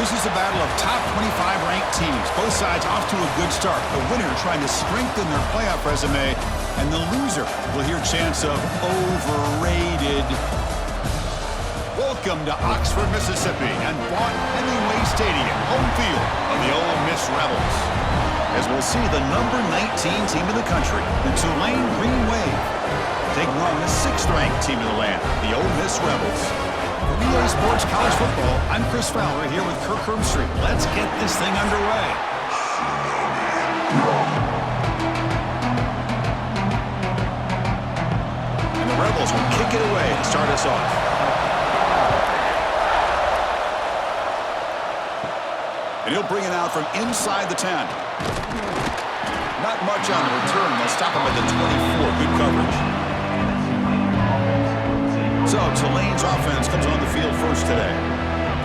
This is a battle of top 25 ranked teams. Both sides off to a good start. The winner trying to strengthen their playoff resume, and the loser will hear chants of overrated. Welcome to Oxford, Mississippi, and Vaught-Hemingway Stadium, home field of the Ole Miss Rebels. As we'll see the number 19 team in the country, the Tulane Green Wave, taking on the 6th-ranked team in the land, the Ole Miss Rebels. For Relay Sports College Football, I'm Chris Fowler here with Kirk Hermstreet. Let's get this thing underway. And the Rebels will kick it away to start us off. And he'll bring it out from inside the 10. Not much on the return. They'll stop him at the 24. Good coverage. So, Tulane's offense comes on the field first today.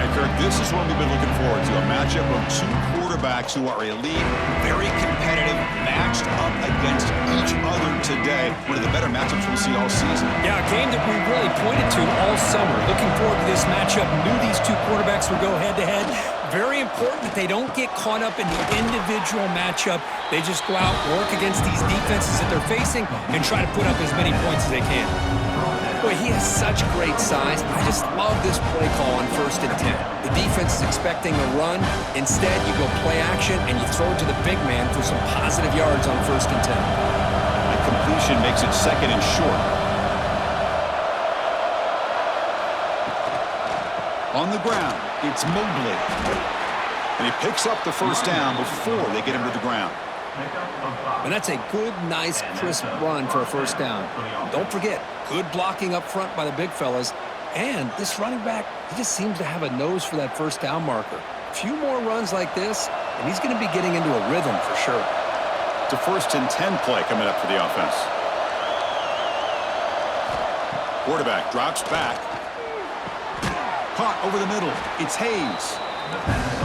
And, Kirk, this is what we've been looking forward to, a matchup of two quarterbacks who are elite, very competitive, matched up against each other today. One of the better matchups we'll see all season. Yeah, a game that we really pointed to all summer. Looking forward to this matchup. Knew these two quarterbacks would go head-to-head. Very important that they don't get caught up in the individual matchup. They just go out, work against these defenses that they're facing, and try to put up as many points as they can. Boy, he has such great size. I just love this play call on 1st and 10. The defense is expecting a run. Instead, you go play action, and you throw it to the big man for some positive yards on 1st and 10. The completion makes it 2nd and short. On the ground, it's Mobley. And he picks up the 1st down before they get him to the ground. And that's a good, nice, crisp run for a 1st down. Don't forget, good blocking up front by the big fellas. And this running back, he just seems to have a nose for that 1st down marker. A few more runs like this, and he's going to be getting into a rhythm for sure. It's a 1st and 10 play coming up for the offense. Quarterback drops back. Caught over the middle. It's Hayes.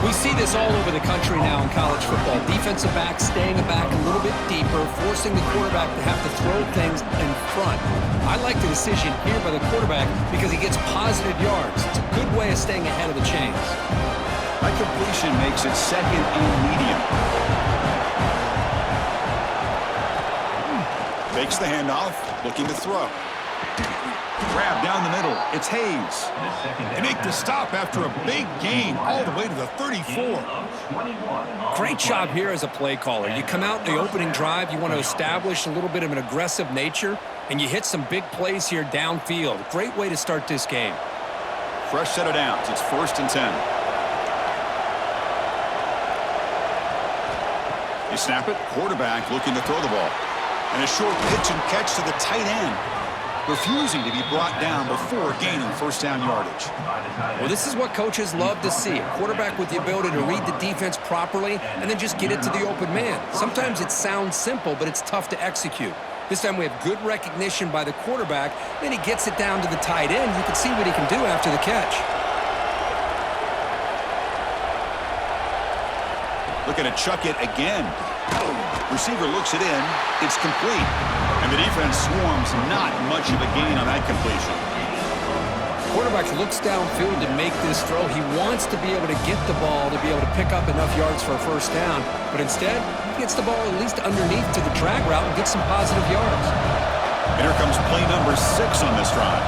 We see this all over the country now in college football. Defensive backs staying back a little bit deeper, forcing the quarterback to have to throw things in front. I like the decision here by the quarterback because he gets positive yards. It's a good way of staying ahead of the chains. That completion makes it 2nd and medium. Fakes the handoff, looking to throw. Grab down the middle. It's Hayes. They make the stop after a big gain all the way to the 34. Great job here as a play caller. You come out in the opening drive, you want to establish a little bit of an aggressive nature, and you hit some big plays here downfield. Great way to start this game. Fresh set of downs. It's 1st and 10. You snap it. Quarterback looking to throw the ball. And a short pitch and catch to the tight end, refusing to be brought down before gaining 1st down yardage. Well, this is what coaches love to see. A quarterback with the ability to read the defense properly and then just get it to the open man. Sometimes it sounds simple, but it's tough to execute. This time we have good recognition by the quarterback. Then he gets it down to the tight end. You can see what he can do after the catch. Looking to chuck it again. Receiver looks it in. It's complete. And the defense swarms. Not much of a gain on that completion. Quarterback looks downfield to make this throw. He wants to be able to get the ball to be able to pick up enough yards for a 1st down. But instead, he gets the ball at least underneath to the drag route and gets some positive yards. And here comes play number 6 on this drive.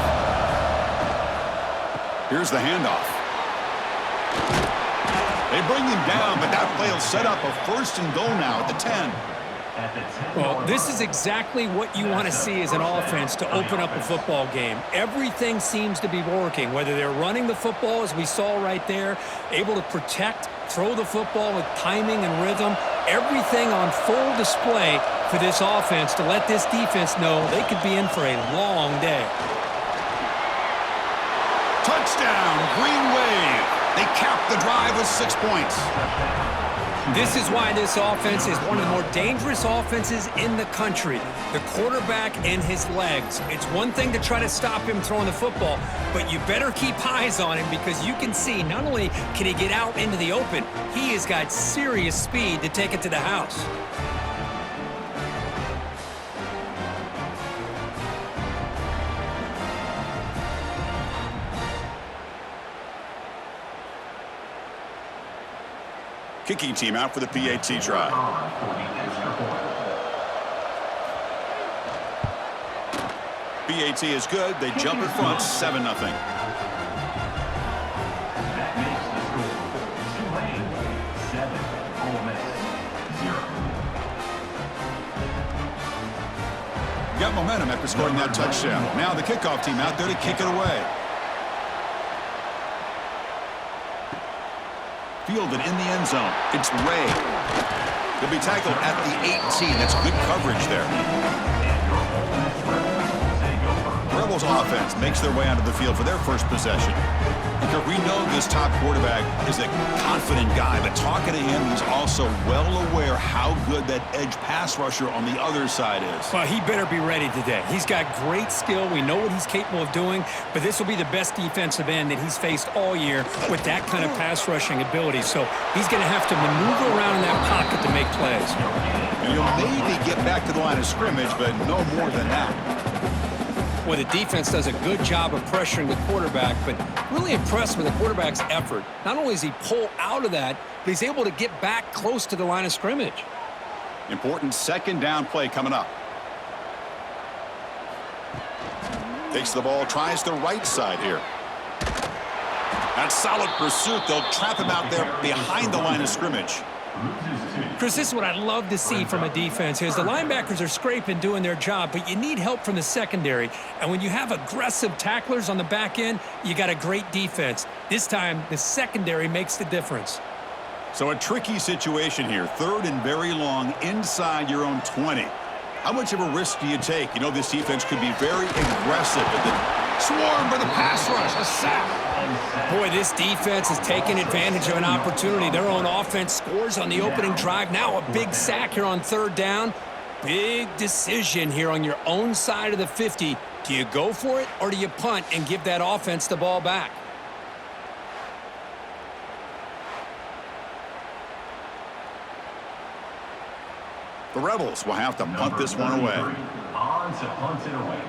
Here's the handoff. They bring him down, but that play will set up a 1st and goal now at the 10. Well, this is exactly what you want to see as an offense to open up a football game. Everything seems to be working, whether they're running the football, as we saw right there, able to protect, throw the football with timing and rhythm, everything on full display for this offense to let this defense know they could be in for a long day. Touchdown, Green Wave. They cap the drive with 6 points. This is why this offense is one of the more dangerous offenses in the country. The quarterback and his legs. It's one thing to try to stop him throwing the football, but you better keep eyes on him because you can see not only can he get out into the open, he has got serious speed to take it to the house. Kicking team out for the PAT try. PAT is good. They jump in front, 7-0. Got momentum after scoring that touchdown. Now the kickoff team out there to kick it away. Fielded in the end zone. It's Ray. He'll be tackled at the 18. That's good coverage there. Rebels offense makes their way onto the field for their first possession. Because we know this top quarterback is a confident guy, but talking to him, he's also well aware how good that edge pass rusher on the other side is. Well, he better be ready today. He's got great skill. We know what he's capable of doing, but this will be the best defensive end that he's faced all year with that kind of pass rushing ability. So he's going to have to maneuver around in that pocket to make plays. And you'll maybe get back to the line of scrimmage, but no more than that. Well, the defense does a good job of pressuring the quarterback, but really impressed with the quarterback's effort. Not only does he pull out of that, but he's able to get back close to the line of scrimmage. Important second down play coming up. Takes the ball, tries the right side here. That's solid pursuit. They'll trap him out there behind the line of scrimmage. Chris, this is what I love to see from a defense is the linebackers are scraping, doing their job, but you need help from the secondary. And when you have aggressive tacklers on the back end, you got a great defense. This time, the secondary makes the difference. So a tricky situation here. 3rd and very long inside your own 20. How much of a risk do you take? You know, this defense could be very aggressive, but then swarmed by the pass rush, a sack. Boy, this defense is taking advantage of an opportunity. Their own offense scores on the opening drive. Now a big sack here on 3rd down. Big decision here on your own side of the 50. Do you go for it or do you punt and give that offense the ball back? The Rebels will have to punt this one away. On to punt it away.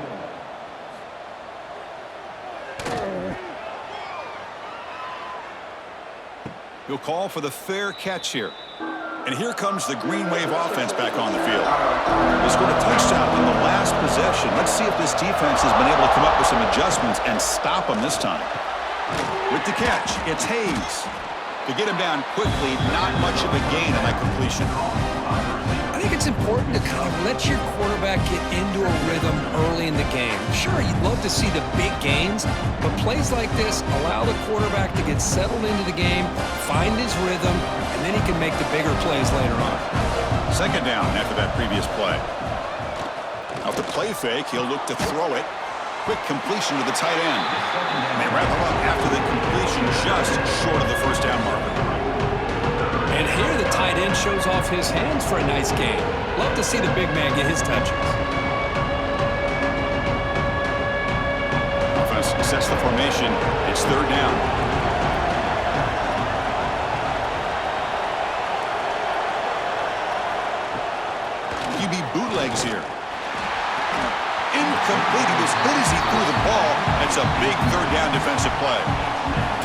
He'll call for the fair catch here. And here comes the Green Wave offense back on the field. They scored a touchdown in the last possession. Let's see if this defense has been able to come up with some adjustments and stop them this time. With the catch, it's Hayes. To get him down quickly, not much of a gain on that completion. I think it's important to kind of let your quarterback get into a rhythm early in the game. Sure, you'd love to see the big gains, but plays like this allow the quarterback to get settled into the game, find his rhythm, and then he can make the bigger plays later on. 2nd down after that previous play. Out the play fake, he'll look to throw it. Quick completion to the tight end. And they wrap him up after the completion just short of the 1st down marker. And here the tight end shows off his hands for a nice game. Love to see the big man get his touches. Offense sets the formation. It's 3rd down. QB bootlegs here. Incomplete. He was hit as he threw the ball. That's a big 3rd down defensive play.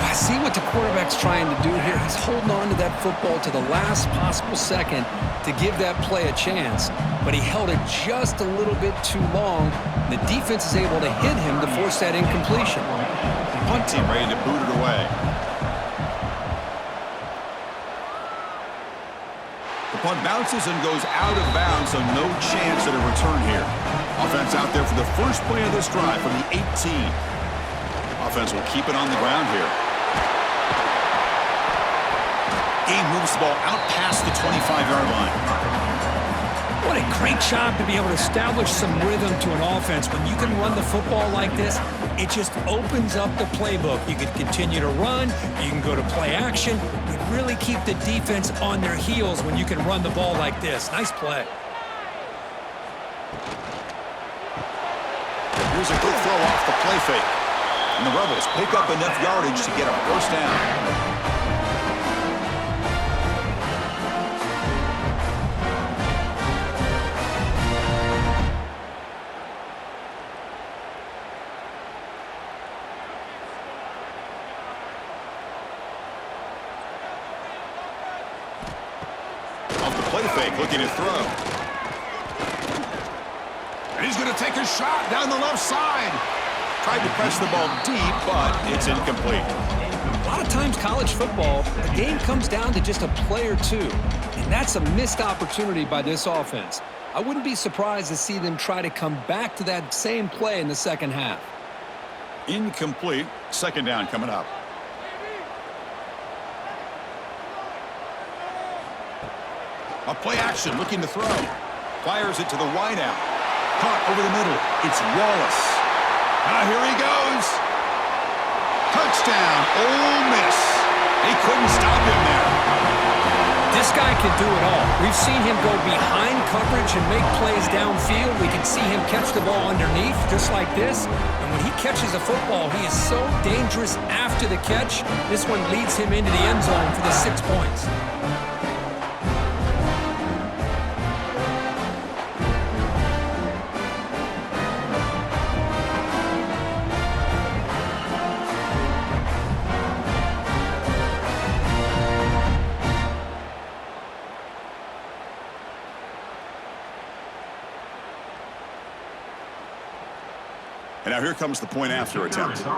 I see what the quarterback's trying to do here. He's holding on to that football to the last possible second to give that play a chance. But he held it just a little bit too long. The defense is able to hit him to force that incompletion. Punt team ready to boot it away. The punt bounces and goes out of bounds, so no chance at a return here. Offense out there for the first play of this drive from the 18. Offense will keep it on the ground here. Game moves the ball out past the 25-yard line. What a great job to be able to establish some rhythm to an offense. When you can run the football like this, it just opens up the playbook. You can continue to run. You can go to play action. You really keep the defense on their heels when you can run the ball like this. Nice play. Here's a quick throw off the play fake. And the Rebels pick up enough yardage to get a 1st down. play fake, looking to throw. And he's going to take a shot down the left side. Tried to press the ball deep, but it's incomplete. A lot of times college football, the game comes down to just a play or two. And that's a missed opportunity by this offense. I wouldn't be surprised to see them try to come back to that same play in the second half. Incomplete. Second down coming up. A play action, looking to throw. Fires it to the wideout. Caught over the middle. It's Wallace. Now here he goes. Touchdown, Ole Miss. He couldn't stop him there. This guy can do it all. We've seen him go behind coverage and make plays downfield. We can see him catch the ball underneath, just like this. And when he catches a football, he is so dangerous after the catch. This one leads him into the end zone for the 6 points. And now here comes the point after attempt. For the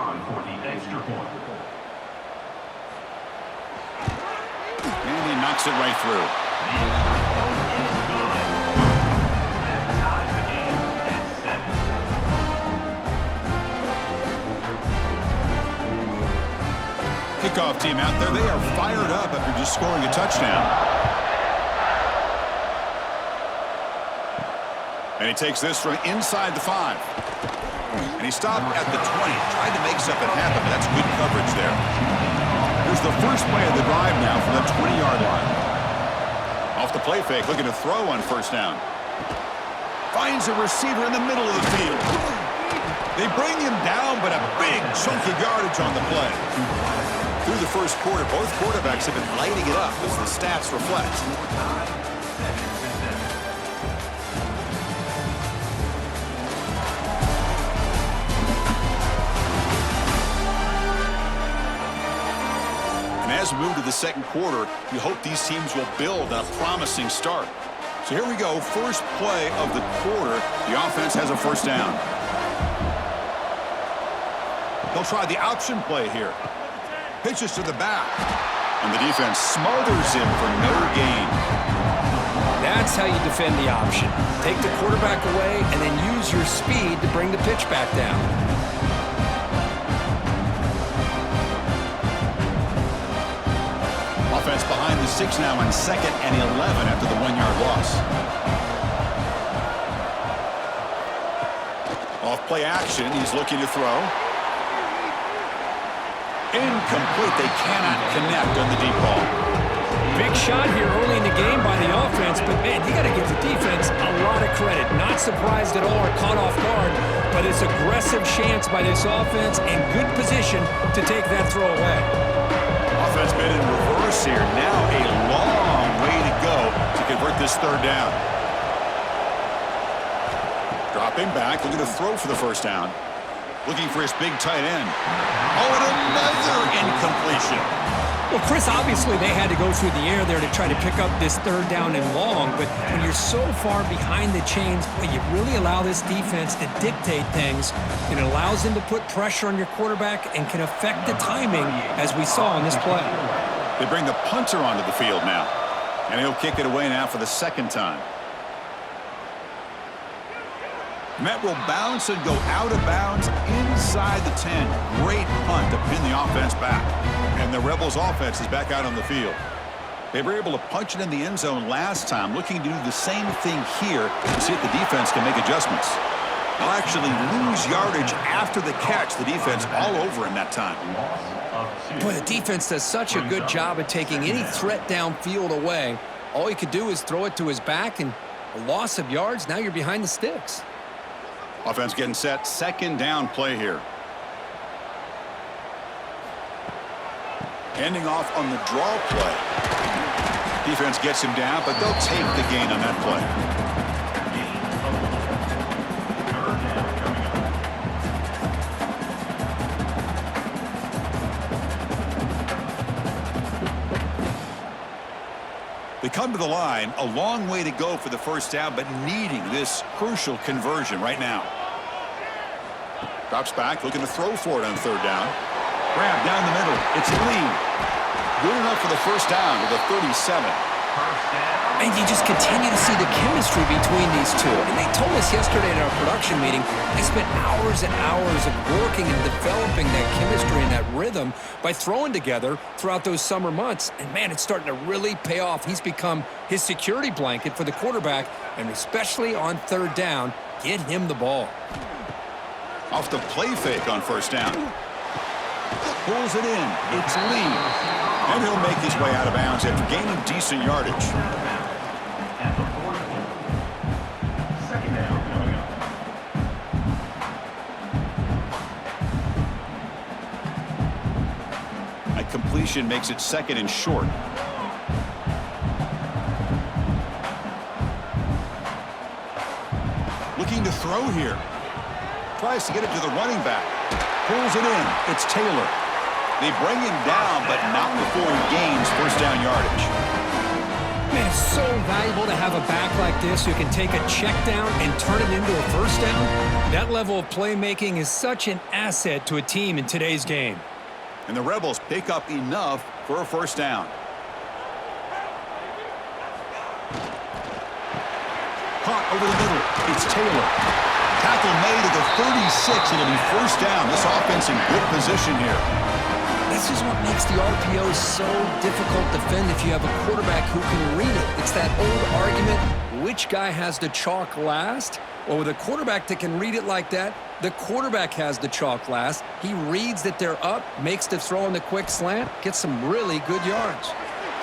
extra point. And he knocks it right through. Kickoff team out there. They are fired up after just scoring a touchdown. And he takes this from inside the 5. And he stopped at the 20. Tried to make something happen, but that's good coverage there. Here's the first play of the drive now from the 20-yard line. Off the play fake, looking to throw on first down. Finds a receiver in the middle of the field. They bring him down, but a big chunk of yardage on the play. Through the first quarter, both quarterbacks have been lighting it up as the stats reflect. As we move to the second quarter, you hope these teams will build on a promising start. So here we go, first play of the quarter. The offense has a first down. They'll try the option play here. Pitches to the back. And the defense smothers him for no gain. That's how you defend the option. Take the quarterback away and then use your speed to bring the pitch back down. Offense behind the 6 now on 2nd and 11 after the 1-yard loss. Off play action, he's looking to throw. Incomplete, they cannot connect on the deep ball. Big shot here early in the game by the offense, but man, you got to give the defense a lot of credit. Not surprised at all or caught off guard, but it's aggressive chance by this offense and good position to take that throw away. Offense been in reverse here. Now a long way to go to convert this third down. Dropping back, looking to throw for the first down. Looking for his big tight end. Oh, and another incompletion. Well, Chris, obviously they had to go through the air there to try to pick up this third down and long, but when you're so far behind the chains, boy, you really allow this defense to dictate things. It allows them to put pressure on your quarterback and can affect the timing, as we saw in this play. They bring the punter onto the field now, and he'll kick it away now for the second time. Met will bounce and go out of bounds inside the 10. Great punt to pin the offense back. And the Rebels offense is back out on the field. They were able to punch it in the end zone last time, looking to do the same thing here to see if the defense can make adjustments. They'll actually lose yardage after the catch. The defense all over in that time. Boy, the defense does such a good job of taking any threat downfield away. All he could do is throw it to his back, and a loss of yards, now you're behind the sticks. Offense getting set, second down play here. Ending off on the draw play. Defense gets him down, but they'll take the gain on that play. The come to the line, a long way to go for the first down, but needing this crucial conversion right now. Drops back, looking to throw for it on third down. Grab down the middle. It's Lee. Good enough for the first down to the 37. And you just continue to see the chemistry between these two. And they told us yesterday at our production meeting, they spent hours and hours of working and developing that chemistry and that rhythm by throwing together throughout those summer months. And, man, it's starting to really pay off. He's become his security blanket for the quarterback, and especially on third down, get him the ball. Off the play fake on first down. Pulls it in. It's Lee. And he'll make his way out of bounds after gaining decent yardage. At the 44. Second down coming up. A completion makes it second and short. Looking to throw here. Tries to get it to the running back. Pulls it in. It's Taylor. They bring him down, but not before he gains first down yardage. Man, it's so valuable to have a back like this who can take a check down and turn it into a first down. That level of playmaking is such an asset to a team in today's game. And the Rebels pick up enough for a first down. Caught over the middle. It's Taylor. Tackle made at the 36, and it'll be first down. This offense in good position here. This is what makes the RPO so difficult to defend if you have a quarterback who can read it. It's that old argument, which guy has the chalk last? Well, with a quarterback that can read it like that, the quarterback has the chalk last. He reads that they're up, makes the throw on the quick slant, gets some really good yards.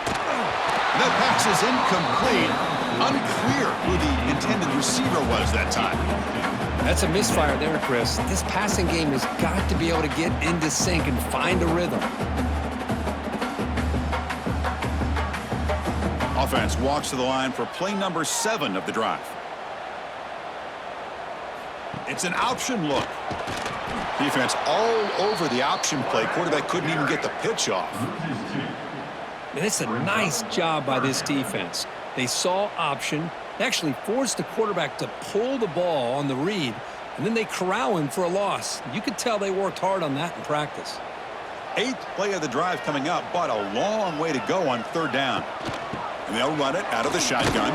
The pass is incomplete. Unclear who the intended receiver was that time. That's a misfire there, Chris. This passing game has got to be able to get into sync and find a rhythm. Offense walks to the line for play number 7 of the drive. It's an option look. Defense all over the option play. Quarterback couldn't even get the pitch off. And it's a nice job by this defense. They saw option. They actually forced the quarterback to pull the ball on the read, and then they corral him for a loss. You could tell they worked hard on that in practice. 8th play of the drive coming up, but a long way to go on third down. And they'll run it out of the shotgun.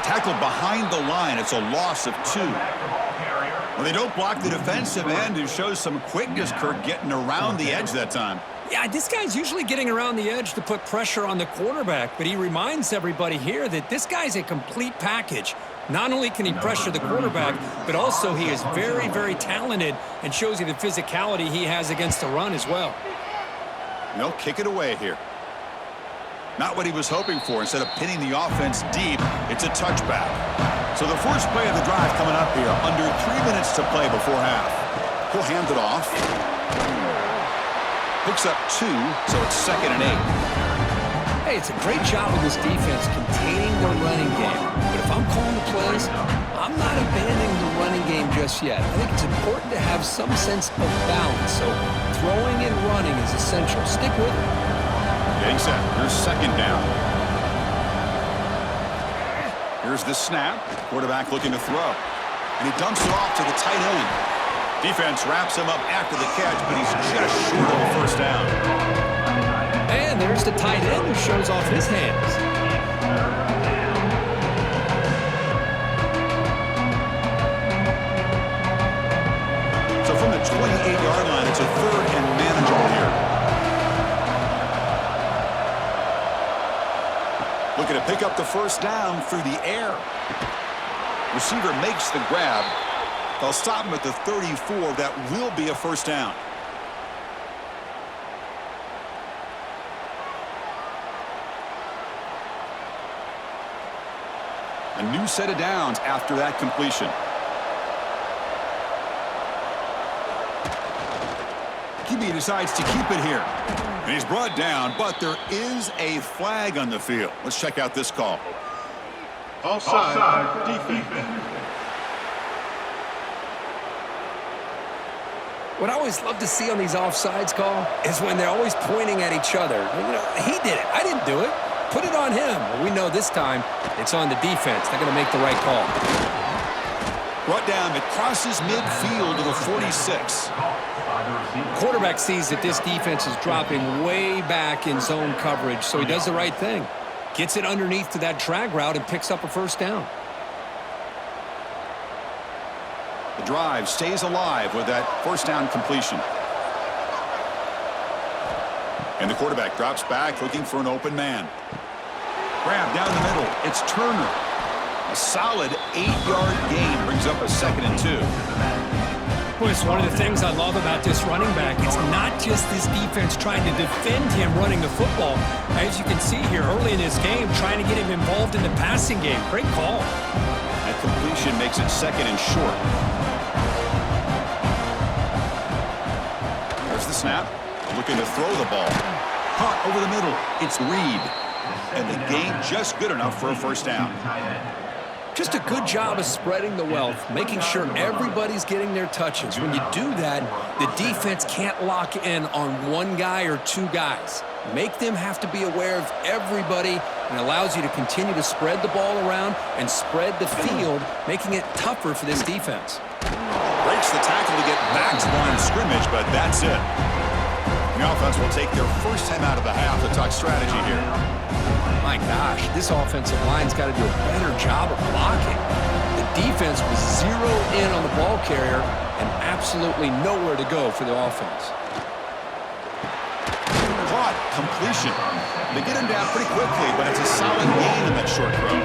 Tackled behind the line. It's a loss of 2. Well, they don't block the defensive end, who shows some quickness, Kirk, getting around the edge that time. Yeah, this guy's usually getting around the edge to put pressure on the quarterback, but he reminds everybody here that this guy's a complete package. Not only can he pressure the quarterback, but also he is very, very talented and shows you the physicality he has against the run as well. They'll kick it away here. Not what he was hoping for. Instead of pinning the offense deep, it's a touchback. So the first play of the drive coming up here, under 3 minutes to play before half. He'll hand it off. Picks up 2, so it's second and 8. Hey, it's a great job of this defense containing the running game. But if I'm calling the plays, I'm not abandoning the running game just yet. I think it's important to have some sense of balance. So throwing and running is essential. Stick with it. Getting set. Here's second down. Here's the snap. Quarterback looking to throw. And he dumps it off to the tight end. Defense wraps him up after the catch, but he's just short of a first down. And there's the tight end who shows off his hands. So from the 28-yard line, it's a third and manageable here. Looking to pick up the first down through the air. Receiver makes the grab. They'll stop him at the 34. That will be a first down. A new set of downs after that completion. QB decides to keep it here. And he's brought down, but there is a flag on the field. Let's check out this call. Offside defense. What I always love to see on these offsides call is when they're always pointing at each other. You know, he did it. I didn't do it. put it on him. Well, we know this time it's on the defense. They're going to make the right call. Brought down, it crosses midfield to the 46. Quarterback sees that this defense is dropping way back in zone coverage, so he does the right thing. Gets it underneath to that drag route and picks up a first down. The drive stays alive with that first down completion. And the quarterback drops back looking for an open man. Grab down the middle. It's Turner. A solid 8-yard gain brings up a 2nd and 2. Boy, it's one of the things I love about this running back. It's not just this defense trying to defend him running the football. As you can see here early in this game, trying to get him involved in the passing game. Great call. That completion makes it 2nd and short. There's the snap. Looking to throw the ball. Caught over the middle. It's Reed. And the gain just good enough for a first down. Just a good job of spreading the wealth, making sure everybody's getting their touches. When you do that, the defense can't lock in on one guy or two guys. Make them have to be aware of everybody, and allows you to continue to spread the ball around and spread the field, making it tougher for this defense. Breaks the tackle to get back to the line of scrimmage, but that's it. The offense will take their first time out of the half to talk strategy here. My gosh, this offensive line's got to do a better job of blocking. The defense was zeroed in on the ball carrier and absolutely nowhere to go for the offense. Caught, completion. They get him down pretty quickly, but it's a solid gain in that short throw.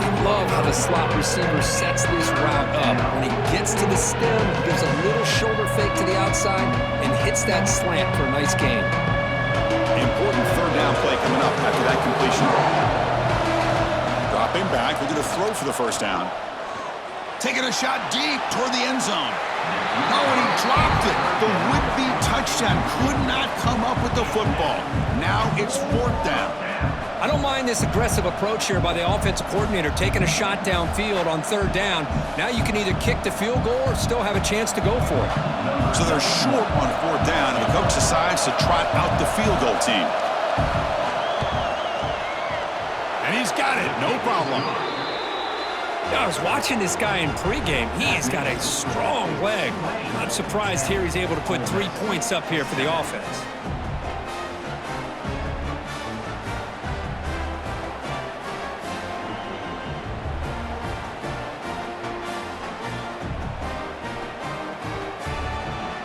I love how the slot receiver sets this route up. When he gets to the stem, he gives a little shoulder fake to the outside and hits that slant for a nice gain. Important third down play coming up after that completion. Dropping back, looking to throw for the first down. Taking a shot deep toward the end zone. Oh, and he dropped it. The would-be touchdown could not come up with the football. Now it's 4th down. I don't mind this aggressive approach here by the offensive coordinator, taking a shot downfield on 3rd down. Now you can either kick the field goal or still have a chance to go for it. So they're short on 4th down, and the coach decides to trot out the field goal team. And he's got it, no problem. I was watching this guy in pregame. He has got a strong leg. Not surprised here he's able to put 3 points up here for the offense.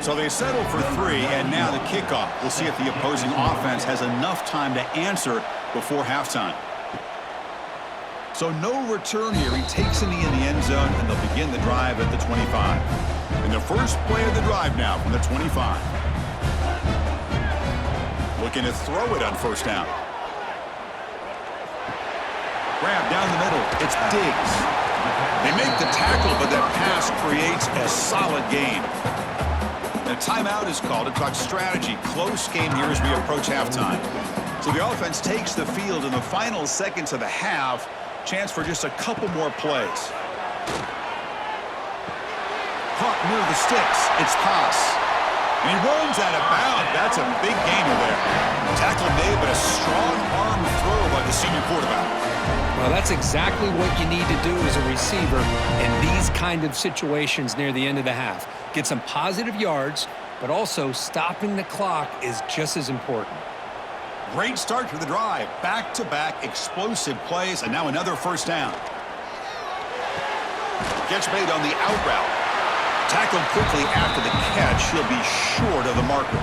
So they settle for 3, and now the kickoff. We'll see if the opposing offense has enough time to answer before halftime. So no return here. He takes it in the end zone, and they'll begin the drive at the 25. And the first play of the drive now from the 25. Looking to throw it on 1st down. Grab down the middle. It's Diggs. They make the tackle, but that pass creates a solid gain. A timeout is called to talk strategy. Close game here as we approach halftime. So the offense takes the field in the final seconds of the half. Chance for just a couple more plays. Caught near the sticks. It's Haas. And he runs out of bounds. That's a big gainer there. Tackle made, but a strong arm throw by the senior quarterback. Well, that's exactly what you need to do as a receiver in these kind of situations near the end of the half. Get some positive yards, but also stopping the clock is just as important. Great start to the drive. Back-to-back explosive plays, and now another first down. Catch made on the out route. Tackled quickly after the catch. He'll be short of the marker.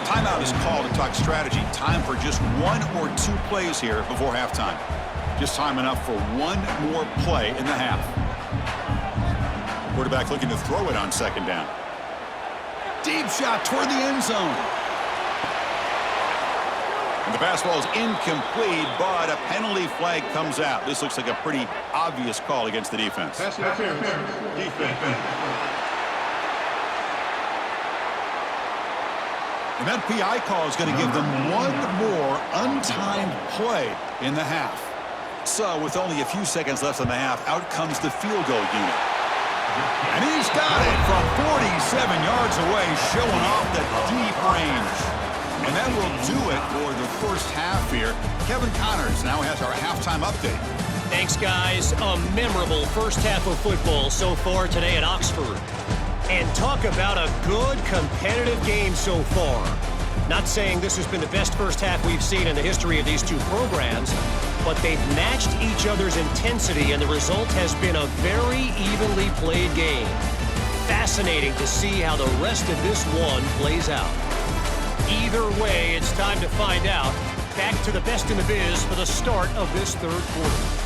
Timeout is called to talk strategy. Time for just 1 or 2 plays here before halftime. Just time enough for 1 more play in the half. Quarterback looking to throw it on 2nd down. Deep shot toward the end zone. And the pass ball is incomplete, but a penalty flag comes out. This looks like a pretty obvious call against the defense. Pass interference. Defense. And that PI call is going to give them 1 more untimed play in the half. So with only a few seconds left in the half, out comes the field goal unit. And he's got it from 47 yards away, showing off the deep range. And that will do it for the first half here. Kevin Connors now has our halftime update. Thanks, guys. A memorable first half of football so far today at Oxford. And talk about a good competitive game so far. Not saying this has been the best first half we've seen in the history of these two programs, but they've matched each other's intensity, and the result has been a very evenly played game. Fascinating to see how the rest of this one plays out. Either way, it's time to find out. Back to the best in the biz for the start of this third quarter.